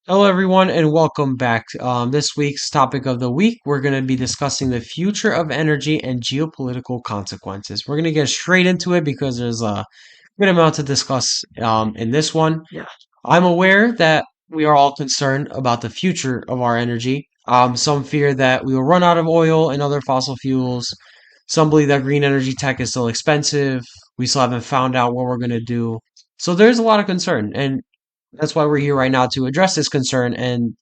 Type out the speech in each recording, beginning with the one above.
Hello, everyone, and welcome back. This week's topic of the week, we're going to be discussing the future of energy and geopolitical consequences. We're going to get straight into it because there's a good amount to discuss in this one. Yeah. I'm aware that we are all concerned about the future of our energy. Some fear that we will run out of oil and other fossil fuels. Some believe that green energy tech is still expensive. We still haven't found out what we're going to do. So there's a lot of concern, and that's why we're here right now to address this concern and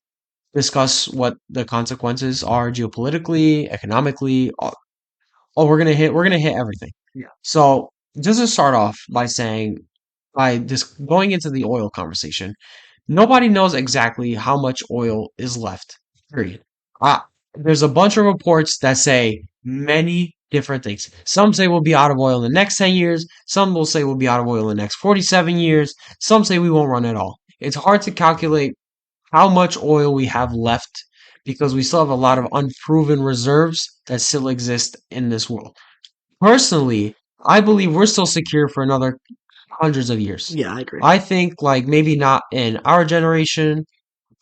discuss what the consequences are geopolitically, economically. Oh, we're gonna hit everything. Yeah. So just to start off by saying, by just going into the oil conversation, nobody knows exactly how much oil is left. Period. Uh, there's a bunch of reports that say many different things. Some say we'll be out of oil in the next 10 years. Some will say we'll be out of oil in the next 47 years. Some say we won't run at all. It's hard to calculate how much oil we have left because we still have a lot of unproven reserves that still exist in this world. Personally, I believe we're still secure for another hundreds of years. Yeah, I agree. I think like maybe not in our generation,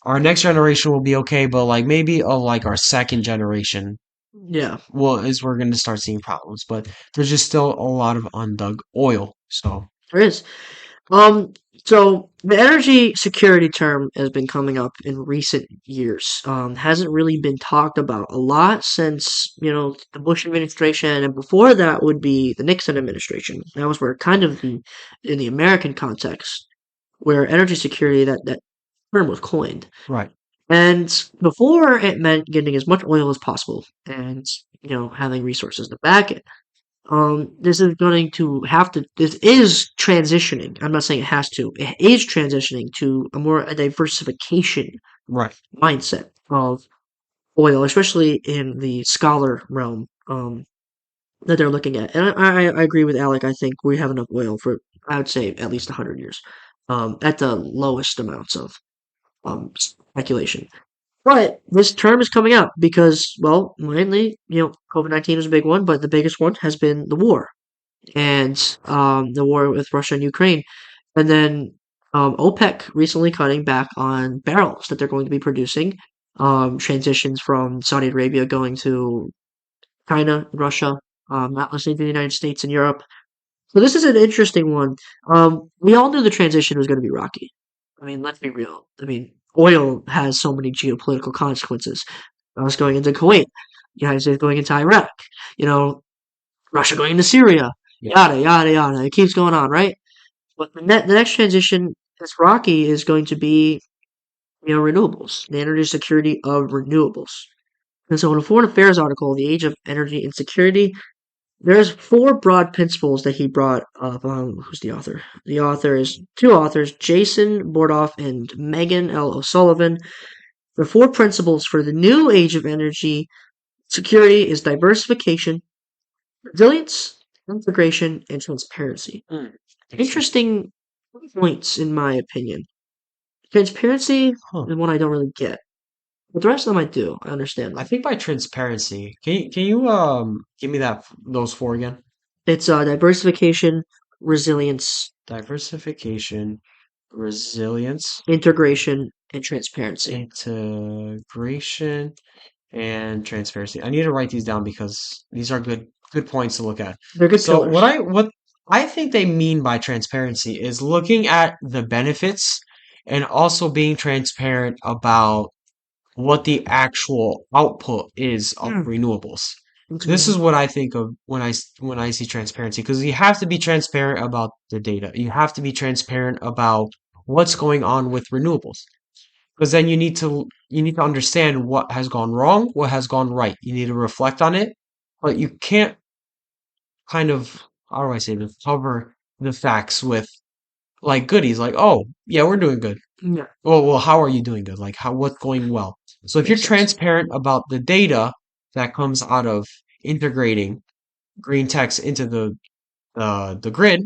our next generation will be okay, but like maybe of like our second generation Yeah, well is we're gonna start seeing problems. But there's just still a lot of undug oil. So there is. Um, so the energy security term has been coming up in recent years. Hasn't really been talked about a lot since, the Bush administration, and before that would be the Nixon administration. That was where kind of in the American context, where energy security, that term was coined. right. And before it meant getting as much oil as possible and, having resources to back it. This is going to have to. This is transitioning. I'm not saying it has to. It is transitioning to a diversification Right. mindset of oil, especially in the scholar realm that they're looking at. And I agree with Alec. I think we have enough oil for, I would say, at least 100 years, at the lowest amounts of speculation. But this term is coming out because, well, mainly, COVID-19 is a big one, but the biggest one has been the war and the war with Russia and Ukraine. And then OPEC recently cutting back on barrels that they're going to be producing. Transitions from Saudi Arabia going to China, Russia, not listening to the United States and Europe. So this is an interesting one. We all knew the transition was going to be rocky. I mean, let's be real. I mean, oil has so many geopolitical consequences. Us going into Kuwait, United States going into Iraq, you know, Russia going into Syria, Yeah. yada yada yada. It keeps going on, right? But the next transition that's rocky is going to be renewables, the energy security of renewables. And so in a foreign affairs article, The Age of Energy Insecurity, there's four broad principles that he brought up. Who's the author? The author is two authors, Jason Bordoff and Megan L. O'Sullivan. The four principles for the new age of energy security is diversification, resilience, integration, and transparency. Mm, interesting. Interesting points, in my opinion. Transparency Huh. is one I don't really get. But the rest of them I do. I understand I them. think by transparency, can you give me those four again? It's diversification, resilience, Diversification, resilience, integration, and transparency. integration, and transparency. I need to write these down because these are good points to look at. They're good So pillars. what I think they mean by transparency is looking at the benefits and also being transparent about what the actual output is of Hmm, renewables. that's a good This is one. what I think of when I see transparency because you have to be transparent about the data. You have to be transparent about what's going on with renewables because then you need to understand what has gone wrong, what has gone right. You need to reflect on it, but you can't kind of how do I say this cover the facts with like goodies like oh yeah we're doing good. Yeah, Well, how are you doing good? Like, what's going well? So if you're makes sense. transparent about the data that comes out of integrating green techs into the grid,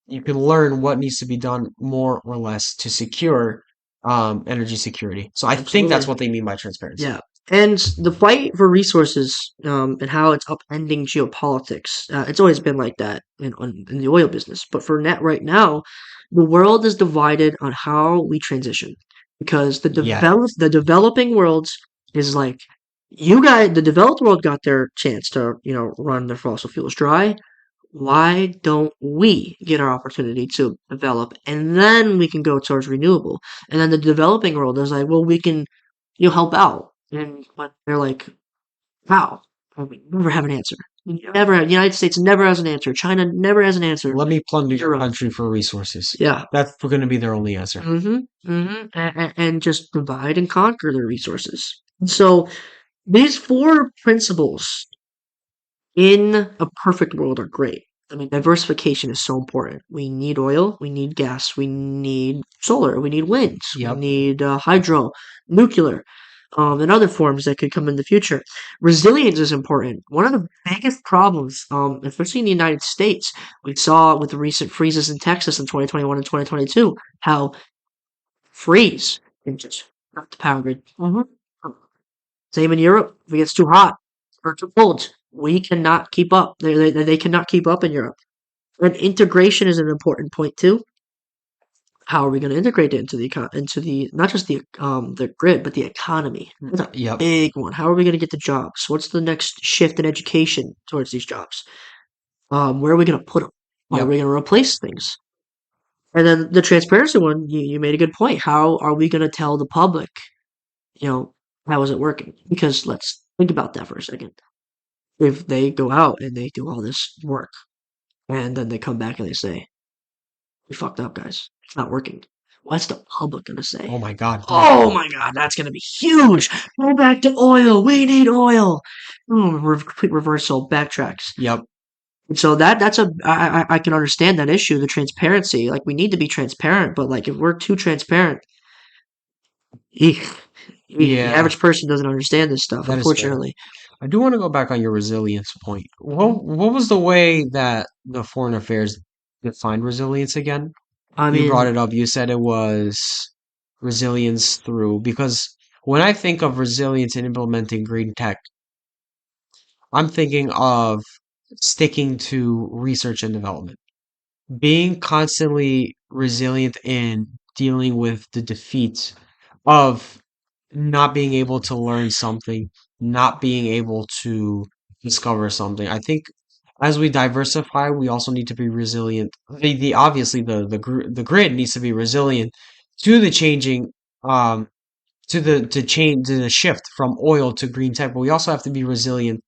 you can learn what needs to be done more or less to secure energy security. So I think that's Absolutely. what they mean by transparency. Yeah. And the fight for resources, and how it's upending geopolitics, it's always been like that in the oil business. But for net right now, the world is divided on how we transition. because Yeah. the developing worlds is like the developed world got their chance to run their fossil fuels dry. Why don't we get our opportunity to develop and then we can go towards renewable? And then the developing world is like, well, we can help out. And but they're like, how? And we never have an answer. The United States never has an answer. China never has an answer. Let me plunder your Europe. country for resources. Yeah. That's going to be their only answer. And just divide and conquer their resources. So these four principles in a perfect world are great. I mean, diversification is so important. We need oil, we need gas, we need solar, we need winds, we Yep. need hydro, nuclear, and other forms that could come in the future. Resilience is important. One of the biggest problems, especially in the United States, we saw with the recent freezes in Texas in 2021 and 2022, how freeze and just not the power grid. Same in Europe. If it gets too hot or too cold, we cannot keep up. They cannot keep up in Europe. And integration is an important point too. How are we going to integrate it into the not just the grid but the economy? That's a Yep. big one. How are we going to get the jobs? What's the next shift in education towards these jobs? Where are we going to put them? How are Yep. we going to replace things? And then the transparency one, you made a good point. How are we going to tell the public, you know, how is it working? Because let's think about that for a second. If they go out and they do all this work and then they come back and they say, we fucked up, guys. It's not working. What's the public going to Oh say? my God. Yeah. Oh my God, that's going to be huge. Go back to oil. We need oil. Complete reversal, backtracks. Yep. So I can understand that issue, the transparency. Like we need to be transparent, but like if we're too transparent, eek, the Yeah. average person doesn't understand this stuff, That is fair. unfortunately. I do want to go back on your resilience point. Mhm. What was the way that the foreign affairs defined resilience again? I You brought mean, it up. You said it was resilience through, because when I think of resilience in implementing green tech, I'm thinking of sticking to research and development, being constantly resilient in dealing with the defeats of not being able to learn something, not being able to discover something. I think as we diversify, we also need to be resilient. The obviously the grid needs to be resilient to the changing to the shift from oil to green tech, but we also have to be resilient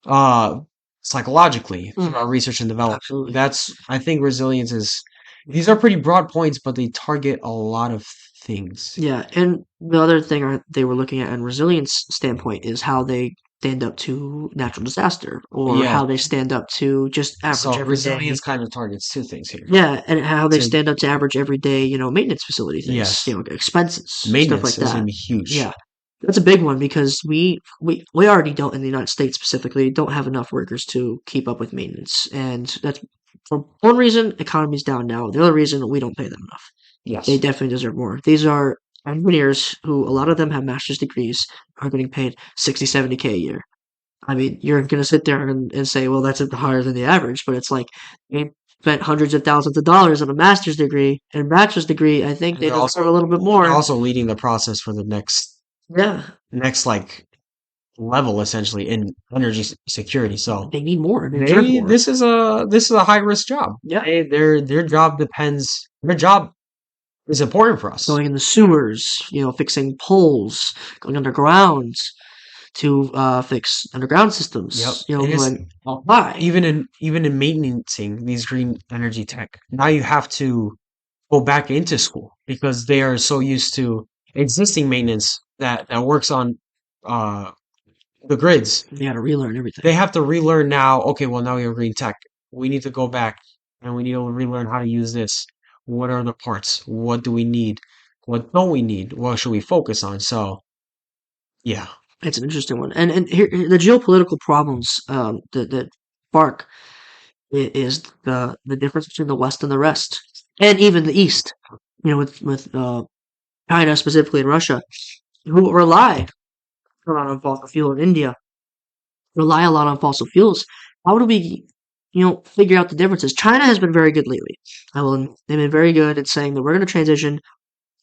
uh psychologically through our mhm, research and development. absolutely. That's I think resilience is these are pretty broad points, but they target a lot of things. Yeah, and the other thing they were looking at in resilience standpoint is how they stand up to natural disaster or Yeah. how they stand up to just average So every day. resilience kind of targets two things here. Yeah, and how they To stand up to average everyday, maintenance facility things, yes, expenses, stuff maintenance like is going that. to be huge. Yeah. That's a big one because we already don't in the United States specifically don't have enough workers to keep up with maintenance. And that's for one reason, economy's down now. The other reason we don't pay them enough. They Yes. definitely deserve more. These are engineers who a lot of them have master's degrees are getting paid 60, 70K a year. I mean, you're gonna sit there and say, well, that's higher than the average, but it's like they spent hundreds of thousands of dollars on a master's degree and bachelor's degree. I think And they deserve a little bit they're more. also leading the process for the Yeah, next like level essentially in energy security. So they need more. They deserve more. this is a high risk job. Yeah, Their job depends. Their job is important for us. going in the sewers, fixing poles, going underground to fix underground Yep. systems. And it's Like why? even in maintaining these green energy tech. Now you have to go back into school because they are so used to existing maintenance that works on uh the grids. They got to relearn everything. They have to relearn now. Okay, well now we have green tech. We need to go back and we need to relearn how to use this. What are the parts? What do we need? What don't we need? What should we focus on? So yeah. It's an interesting one, and here the geopolitical problems that spark is the difference between the West and the rest, and even the East. With China specifically and Russia, who rely a lot on fossil fuel, and India rely a lot on fossil fuels. How do we, figure out the differences? China has been very good lately. They've been very good at saying that we're going to transition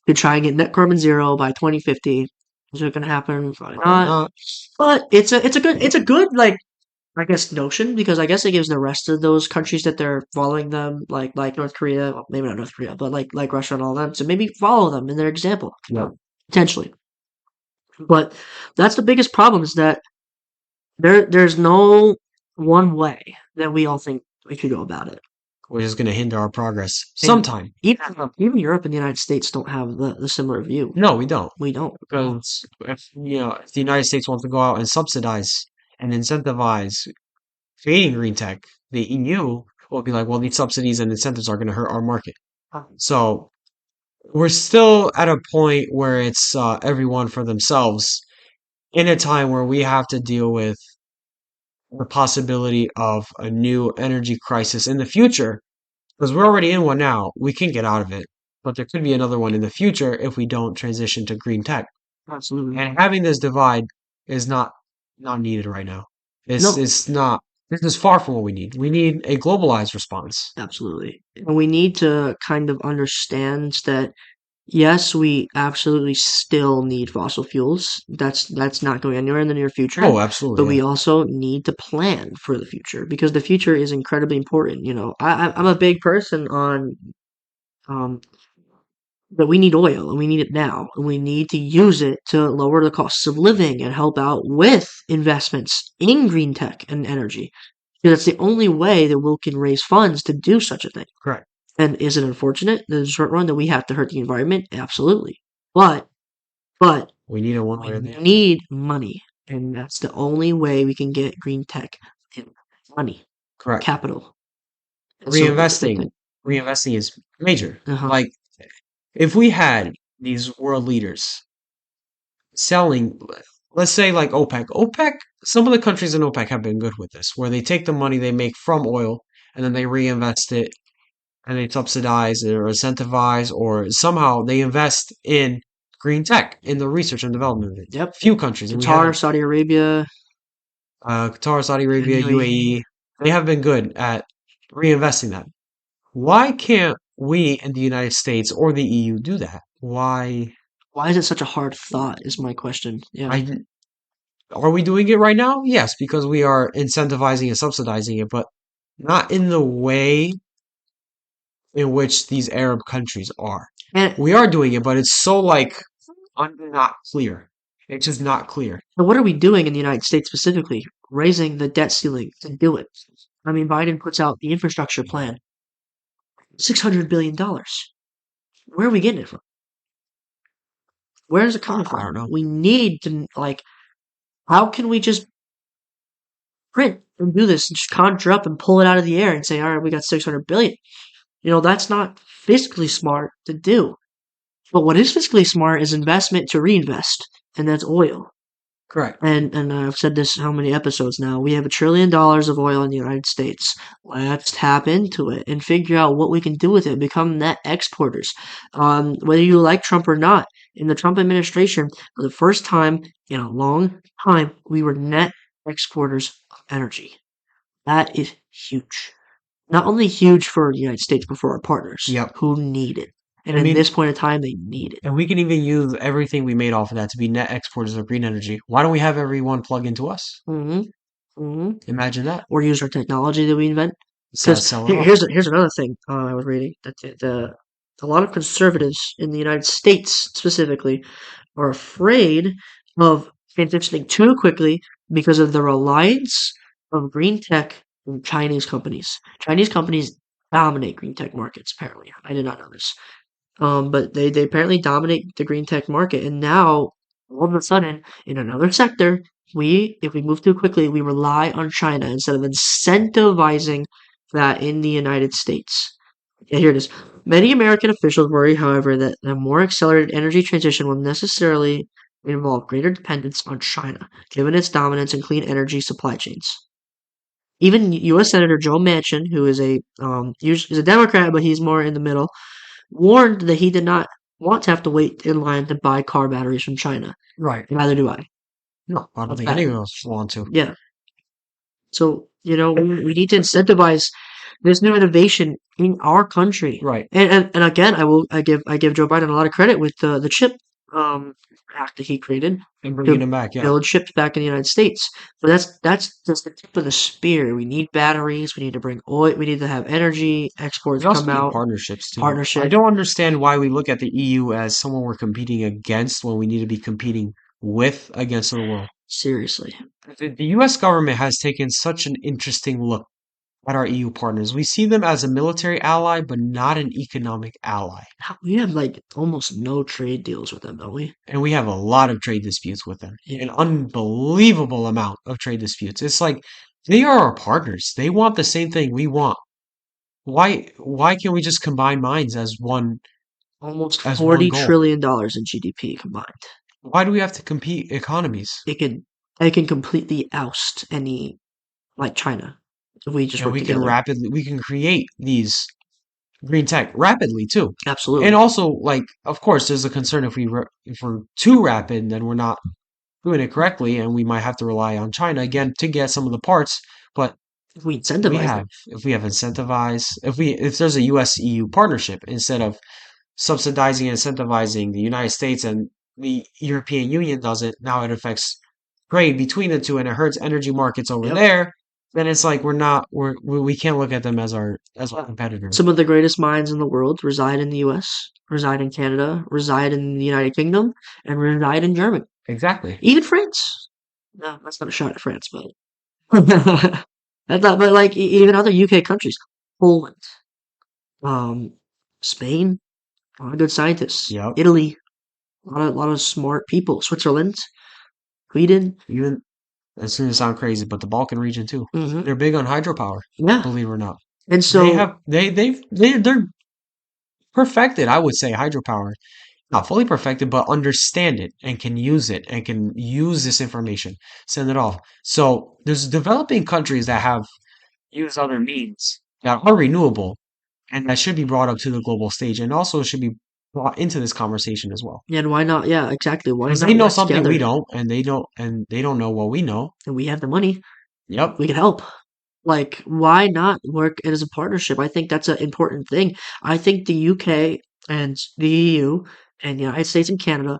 to try and get net carbon zero by 2050. Is it going to happen? Probably Probably not. not. But it's a good like I guess notion because I guess it gives the rest of those countries that they're following them like North Korea, well, maybe not North Korea, but like Russia and all them to maybe follow them in their example Yep. potentially. But that's the biggest problem is that there's no one way that we all think we could go about it. Which is going to hinder our progress And sometime. even Europe and the United States don't have the similar view. No, we don't. We don't. Because if the United States wants to go out and subsidize and incentivize creating green tech, the EU will be like, well, these subsidies and incentives are going to hurt our market. So we're still at a point where it's everyone for themselves in a time where we have to deal with the possibility of a new energy crisis in the future because we're already in one now. We can get out of it, but there could be another one in the future if we don't transition to green tech. Absolutely. And having this divide is not needed right now. No, It's not. This is far from what we need. We need a globalized response. absolutely. And we need to kind of understand that yes, we absolutely still need fossil fuels. That's not going anywhere in the near future. Oh, But absolutely, yeah. we also need to plan for the future because the future is incredibly important. I'm a big person on um, that we need oil and we need it now and we need to use it to lower the costs of living and help out with investments in green tech and energy. Because that's the only way that we can raise funds to do such a thing. Correct. And is it unfortunate in the short run that we have to hurt the environment? Absolutely. But We need it one we way or the other. need money. And that's the only way we can get green tech in money, Correct. capital. And so that's the Reinvesting, thing. reinvesting is major. Uh-huh. Like if we had these world leaders selling, let's say like OPEC, some of the countries in OPEC have been good with this, where they take the money they make from oil and then they reinvest it and they subsidize or incentivize or somehow they invest in green tech, in the research and development of it. Yep. Few countries, and we Qatar, haven't, Saudi Arabia, Qatar, Saudi and Arabia, UAE. UAE, they have been good at reinvesting that. Why can't we in the United States or the EU do that? Why? Why is it such a hard thought? Is my question. Yeah. I Are we doing it right now? Yes, because we are incentivizing and subsidizing it, but not in the way in which these Arab countries are. And We are doing it, but it's so like not clear. It's just not clear. what are we doing in the United States specifically? Raising the debt ceiling to do it. I mean, Biden puts out the infrastructure plan, $600 billion. Where are we getting it from? Where is it coming I from? don't know. We need to like. How can we just print and do this and just conjure up and pull it out of the air and say, all right, we got 600 billion? That's not fiscally smart to do. But what is fiscally smart is investment to reinvest, and that's oil. Correct. And I've said this how many episodes now. We have $1 trillion of oil in the United States. Let's tap into it and figure out what we can do with it. Become net exporters. Whether you like Trump or not, in the Trump administration, for the first time in a long time, we were net exporters of energy. That is huge. Not only huge for the United States, but for our partners Yep. who need it. And I in mean, this point in time, they need it. and we can even use everything we made off of that to be net exporters of green energy. Why don't we have everyone plug into us? hmm hmm Imagine that. Or use our technology that we invent. Sell, Because sell it off. here's another thing I was reading that a lot of conservatives in the United States specifically are afraid of transitioning too quickly because of the reliance of green tech from Chinese companies. Chinese companies dominate green tech markets. Apparently, I did not know this. But they apparently dominate the green tech market, and now all of a sudden, in another sector, if we move too quickly, we rely on China instead of incentivizing that in the United States. Yeah, here it is. Many American officials worry, however, that a more accelerated energy transition will necessarily involve greater dependence on China, given its dominance in clean energy supply chains. Even U.S. Senator Joe Manchin, who is a Democrat, but he's more in the middle, warned that he did not want to have to wait in line to buy car batteries from China. Right. Neither do I. No, I don't That's think bad. anyone else want to. Yeah. So, we need to incentivize There's new innovation in our country. Right. And again, I give Joe Biden a lot of credit with the chip um act that he created And bringing to them back. Yeah. build chips back in the United States. But that's just the tip of the spear. We need batteries. We need to bring oil. We need to have energy exports We also come need out. partnerships too. I Partnership. don't understand why we look at the EU as someone we're competing against when we need to be competing with against the world. Seriously. The US government has taken such an interesting look at our EU partners. We see them as a military ally, but not an economic ally. We have like almost no trade deals with them, don't we? And we have a lot of trade disputes with them. Yeah. An unbelievable amount of trade disputes. It's like they are our partners. They want the same thing we want. Why can't we just combine minds Almost as one goal? $40 trillion in GDP combined. Why do we have to compete economies? It can completely oust any like China if we just And work together. we can create these green tech rapidly too. And Absolutely. also, like, of course, there's a concern if we're too rapid, then we're not doing it correctly, and we might have to rely on China again to get some of the parts. But If we incentivize them. if we have if there's a US EU partnership instead of subsidizing and incentivizing the United States and the European Union does it, now it affects trade between the two and it hurts energy markets over Yep. there. Then it's like we can't look at them as our competitors. Some of the greatest minds in the world reside in the US, reside in Canada, reside in the United Kingdom, and reside in Germany. Exactly. Even France. No, that's not a shot at France, but I thought, but like even other UK countries, Poland, um, Spain, a lot of good scientists. Yep. Italy, a lot of smart people. Switzerland, Sweden. Even it's going to sound crazy, but the Balkan region too. Hmm. They're big on hydropower, Yeah, believe it or not. and so They're perfected, I would say, hydropower. Not fully perfected, but understand it and can use it and can use this information, send it off. So there's developing countries that have used other means that are renewable and that should be brought up to the global stage and also should be brought into this conversation as well. and why not? Yeah, exactly. Why Because they not know work something we together? don't, and they don't know what we know. And we have the money. Yep. We can help. Like, why not work as a partnership? I think that's an important thing. I think the UK and the EU and the United States and Canada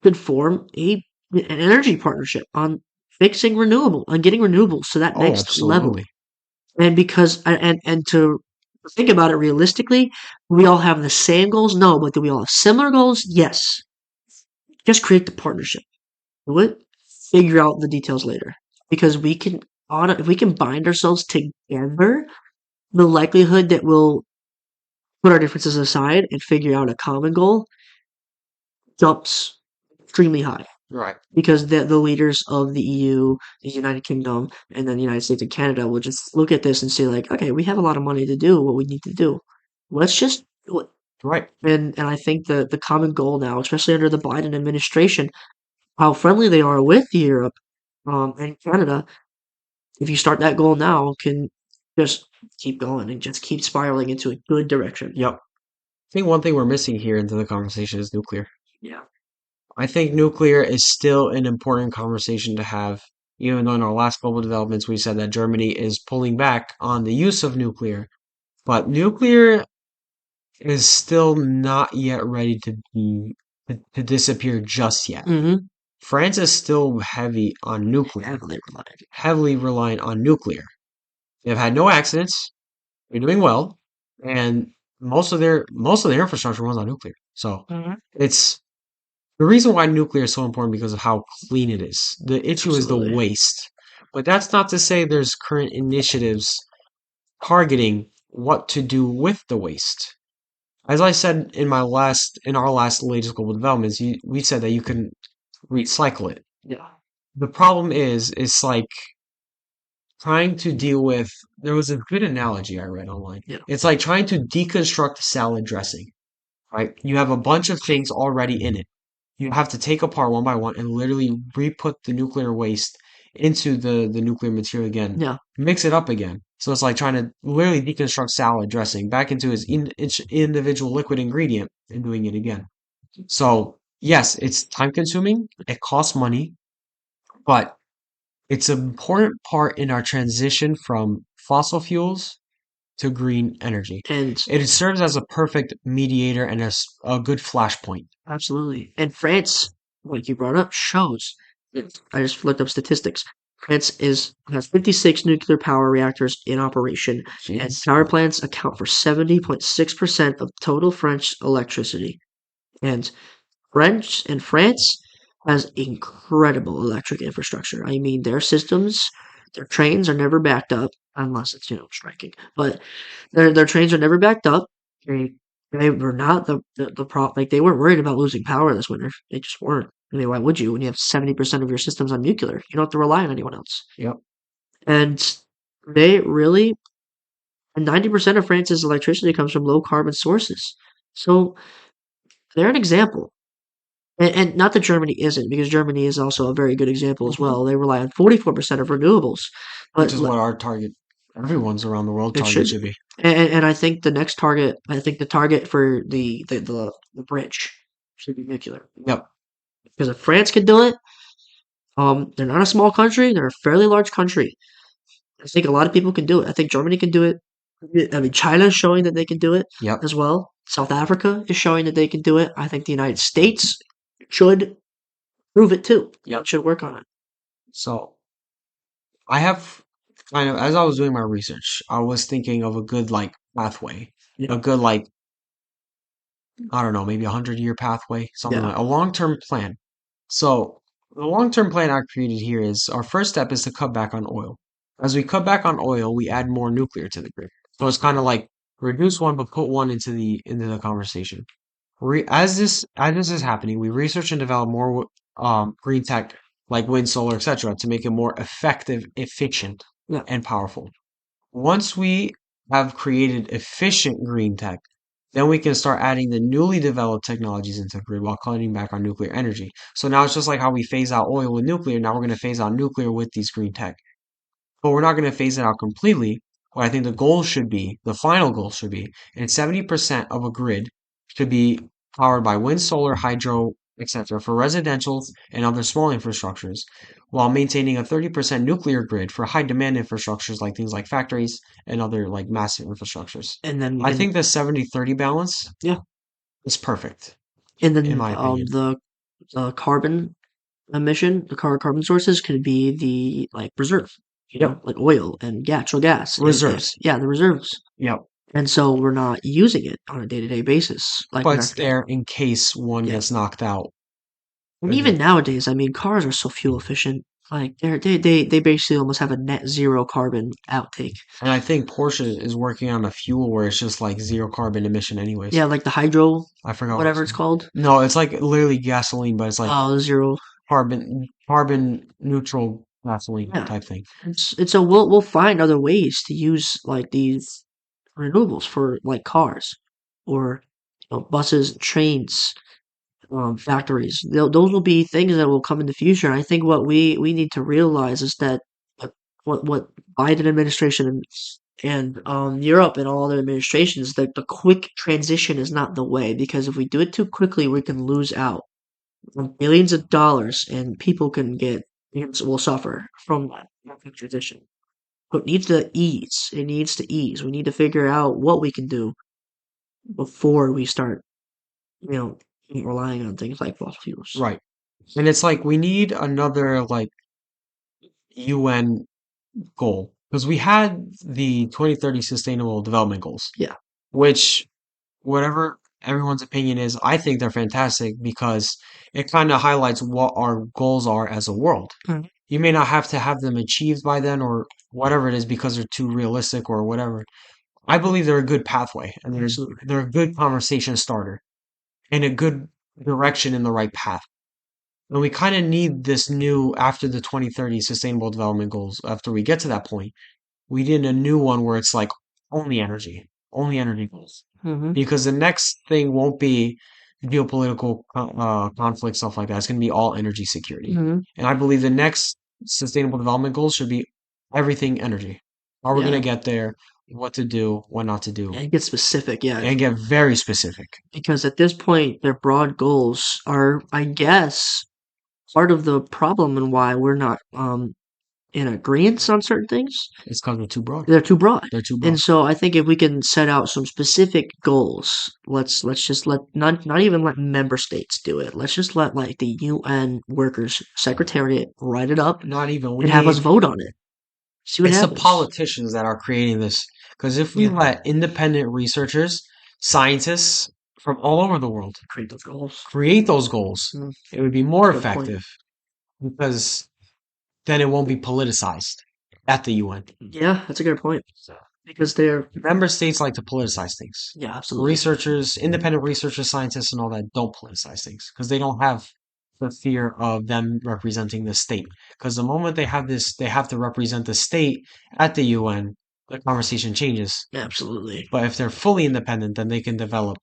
could form an energy partnership on fixing renewable, on getting renewables to that Oh, next level. absolutely. And because and to think about it realistically, we all have the same goals? No, but do we all have similar goals? Yes. Just create the partnership. Do it. Figure out the details later. Because if we can bind ourselves together, the likelihood that we'll put our differences aside and figure out a common goal jumps extremely high. Right. Because the leaders of the EU, the United Kingdom, and then the United States and Canada will just look at this and say like, okay, we have a lot of money to do what we need to do. Let's just do it. Right. And I think the common goal now, especially under the Biden administration, how friendly they are with Europe and Canada, if you start that goal now, can just keep going and just keep spiraling into a good direction. Yep. I think one thing we're missing here into the conversation is nuclear. Yeah. I think nuclear is still an important conversation to have, even though in our last global developments we said that Germany is pulling back on the use of nuclear. But nuclear is still not yet ready to disappear just yet. Mm-hmm. France is still heavy on nuclear, Heavily reliant. heavily reliant on nuclear. They've had no accidents. They're doing well, and most of their infrastructure runs on nuclear. So Mm-hmm. it's the reason why nuclear is so important because of how clean it is. The issue is the Absolutely. waste. But that's not to say there's current initiatives targeting what to do with the waste. As I said in our last latest global developments, we said that you can recycle it. Yeah. The problem is, it's like trying to deal with. There was a good analogy I read online. Yeah. It's like trying to deconstruct salad dressing, right? You have a bunch of things already in it. You have to take apart one by one and literally re-put the nuclear waste into the nuclear material again, Yeah. mix it up again. So it's like trying to literally deconstruct salad dressing back into its individual liquid ingredient and doing it again. So yes, it's time consuming, it costs money, but it's an important part in our transition from fossil fuels to green energy. And It serves as a perfect mediator and a good flashpoint. absolutely. And France, like you brought up, shows that I just looked up statistics. France has 56 nuclear power reactors in operation, and Jeez. power plants account for 70.6% of total French electricity. And France has incredible electric infrastructure. I mean, their systems, their trains are never backed up unless it's, striking. But their trains are never backed up. They they were not like they weren't worried about losing power this winter. They just weren't. I mean, why would you when you have 70% of your systems on nuclear? You don't have to rely on anyone else. Yep. And they really, and 90% of France's electricity comes from low carbon sources. So they're an example. And not that Germany isn't, because Germany is also a very good example as Hmm. well. They rely on 44% of renewables, Which but is what our target, everyone's around the world it target should should be. be. And I think the target for the bridge should be nuclear. Yep. Because if France can do it, they're not a small country; they're a fairly large country. I think a lot of people can do it. I think Germany can do it. I mean, China is showing that they can do it Yep. as well. South Africa is showing that they can do it. I think the United States should prove it too. Yep. It should work on it. So I have kind of, as I was doing my research, I was thinking of a good like pathway, Yeah. a good like, I don't know, maybe 100-year pathway, something Yeah. like a long-term plan. So the long-term plan I created here is our first step is to cut back on oil. As we cut back on oil, we add more nuclear to the grid. So it's kind of like reduce one but put one into the conversation. As this is happening, we research and develop more green tech like wind, solar, etc. to make it more effective, efficient, Yeah. and powerful. Once we have created efficient green tech, then we can start adding the newly developed technologies into the grid while cutting back on nuclear energy. So now it's just like how we phase out oil with nuclear. Now we're going to phase out nuclear with these green tech. But we're not going to phase it out completely. What I think the goal should be, the final goal should be, and 70% of a grid should be powered by wind, solar, hydro, etc. for residential and other small infrastructures, while maintaining a 30% nuclear grid for high demand infrastructures like things like factories and other like massive infrastructures. And then you I can, think the 70-30 balance yeah. is perfect, And in then my opinion. the carbon emission, the carbon sources could be the like reserve, Yep. like oil and natural gas. If Reserves. yeah, the reserves. Yep. And so we're not using it on a day-to-day basis like But we are it's today. there in case one Yeah. gets knocked out. And even nowadays, I mean, cars are so fuel efficient. Like they basically almost have a net zero carbon outtake. And I think Porsche is working on a fuel where it's just like zero carbon emission anyways. Yeah, like the hydro, I forgot what it's whatever it's called. called. No, it's like literally gasoline, but it's like Oh, zero. carbon neutral gasoline Yeah. type thing. And so we'll find other ways to use like these renewables for like cars or buses, trains, factories. Those will be things that will come in the future. And I think what we need to realize is that uh, what Biden administration and Europe and all other administrations, that the quick transition is not the way, because if we do it too quickly, we can lose out on billions of dollars and people will suffer from that quick transition. So it needs to ease. It needs to ease. We need to figure out what we can do before we start, you know, relying on things like fossil fuels. Right. And it's like we need another like UN goal because we had the 2030 Sustainable Development Goals, Yeah. which whatever everyone's opinion is, I think they're fantastic because it kind of highlights what our goals are as a world. Mhm. You may not have to have them achieved by then or whatever it is because they're too realistic or whatever. I believe they're a good pathway and Absolutely. they're a good conversation starter and a good direction in the right path. And we kind of need this new after the 2030 Sustainable Development Goals. After we get to that point, we need a new one where it's like only energy goals. Hmm. Because the next thing won't be geopolitical conflict, stuff like that. It's going to be all energy security. Hmm. And I believe the next sustainable development goals should be everything energy. How we're going to Yeah. get there, what to do, what not to do, And get specific. Yeah. and get very specific. Because at this point, their broad goals are, I guess, part of the problem and why we're not in agreement on certain things, It's because we're too broad. they're too broad. They're too And broad. so I think if we can set out some specific goals, let's just let not even let member states do it. Let's just let like the UN workers secretariat write it up Not even. We and have us need. vote on it. See what It's the happens. politicians that are creating this. Because if we Yeah, let independent researchers, scientists from all over the world create those goals. create those goals, Mm, it would be that's more a good point. effective because then it won't be politicized at the UN. Yeah, that's a good point. Because they're Member states like to politicize things. yeah, absolutely. Researchers, independent researchers, scientists, and all that don't politicize things because they don't have the fear of them representing the state. Because the moment they have this, they have to represent the state at the UN, the conversation changes. Absolutely. But if they're fully independent, then they can develop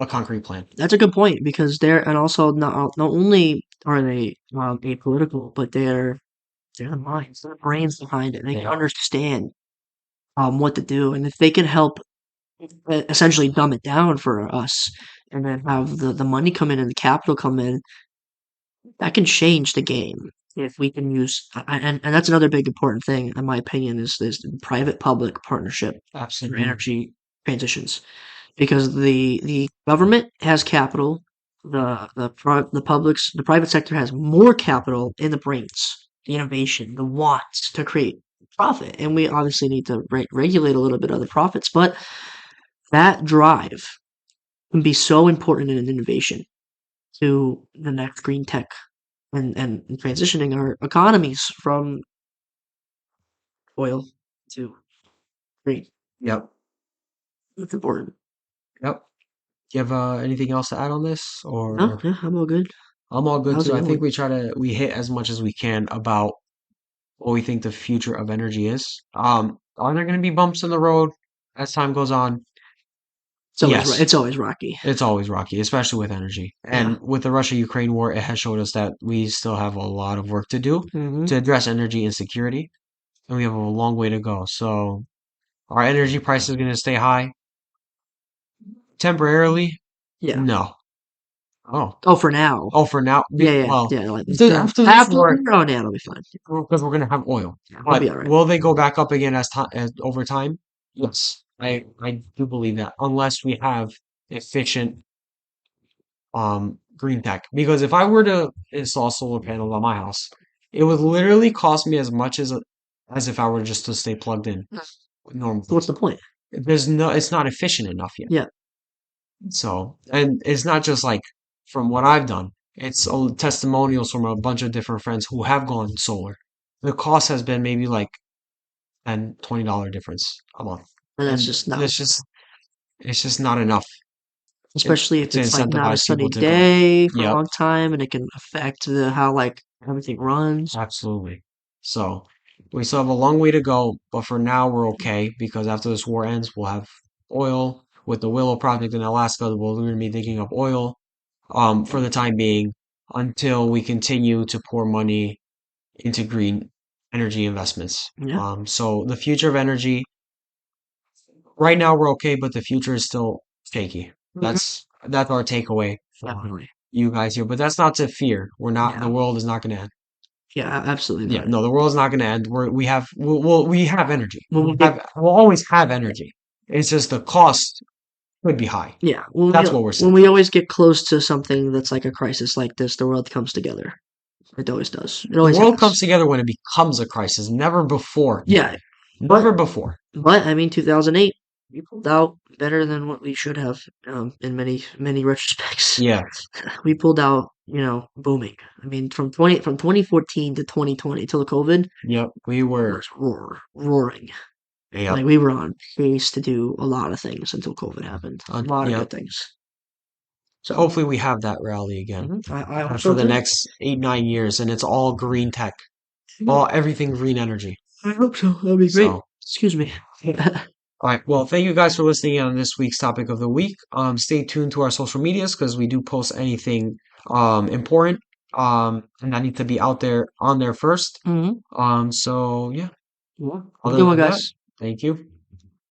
a concrete plan. That's a good point because they're and also not only are they apolitical, but they're the minds, they're the brains behind it. They They can are. understand what to do, and if they can help essentially dumb it down for us, and then have the money come in and the capital come in, that can change the game. If we can use and that's another big important thing in my opinion is this private public partnership for Absolutely. energy transitions because the government has capital, the private sector has more capital in the brains, the innovation, the wants to create profit, and we obviously need to regulate a little bit of the profits, but that drive can be so important in an innovation to the next green tech and transitioning our economies from oil to green. Yep. It's important. Yep. Do you have anything else to add on this, No, or yeah, I'm all good. I'm all good How's too. it I think going? we hit as much as we can about what we think the future of energy is. Are there going to be bumps in the road as time goes on? Yes, It's always rocky. it's always rocky, especially with energy. Yeah. And with the Russia-Ukraine war, it has showed us that we still have a lot of work to do Hmm. to address energy insecurity, and we have a long way to go. So, our energy price is going to stay high temporarily? Yeah. No. Oh, Oh, for now. oh, for now. Yeah, yeah, Well, yeah. Like after this after, war, oh, yeah, it'll be fine. because we're going to have oil. Yeah, we'll be But all right. will they go back up again as over time? Yes, I do believe that, unless we have efficient green tech. Because if I were to install solar panels on my house, it would literally cost me as much as if I were just to stay plugged in So normally. what's the point? It's not efficient enough yet. Yeah, So, and it's not just like from what I've done. It's all testimonials from a bunch of different friends who have gone solar. The cost has been maybe like $10, $20 difference a month. and that's And just not, it's just not enough especially if to it's like not a incentivize people sunny to go. day for a Yep. long time, and it can affect the how like everything runs. Absolutely. So we still have a long way to go, but for now we're okay because after this war ends, we'll have oil. With the Willow Project in Alaska, we're going to be digging up oil for the time being until we continue to pour money into green energy investments. Yeah. So the future of energy, right now we're okay, but the future is still shaky. Mhm. That's our takeaway from Definitely. you guys here, but that's not to fear. We're not, the Yeah. world is not going to end. Yeah. Absolutely Yeah, not. no, the world's not going to end. We have energy. When we get We'll always have energy. It's just the cost could be high. yeah That's what we're when saying. we always get close to something that's like a crisis like this, the world comes together. It always does. It The always world comes has. together when it becomes a crisis, never before. Yeah. Never But before. I mean, 2008, we pulled out better than what we should have. In many retrospects, Yeah. we pulled out. Booming. I mean, from 2014 to 2020 till the COVID Yep. We were. was roaring. Yep. Like we were on pace to do a lot of things until COVID happened. A lot of Yep. good things. So Hopefully we have that rally again I hope for so the too. next 8, 9 years, and it's all green tech, all everything green energy. I hope so. That'd be great. So. Excuse me. All right. Well, thank you guys for listening in on this week's topic of the week. Stay tuned to our social medias because we do post anything important and that need to be out there on there first. Hmm. So yeah. Yeah. Have a Other good one, than that, guys. thank you.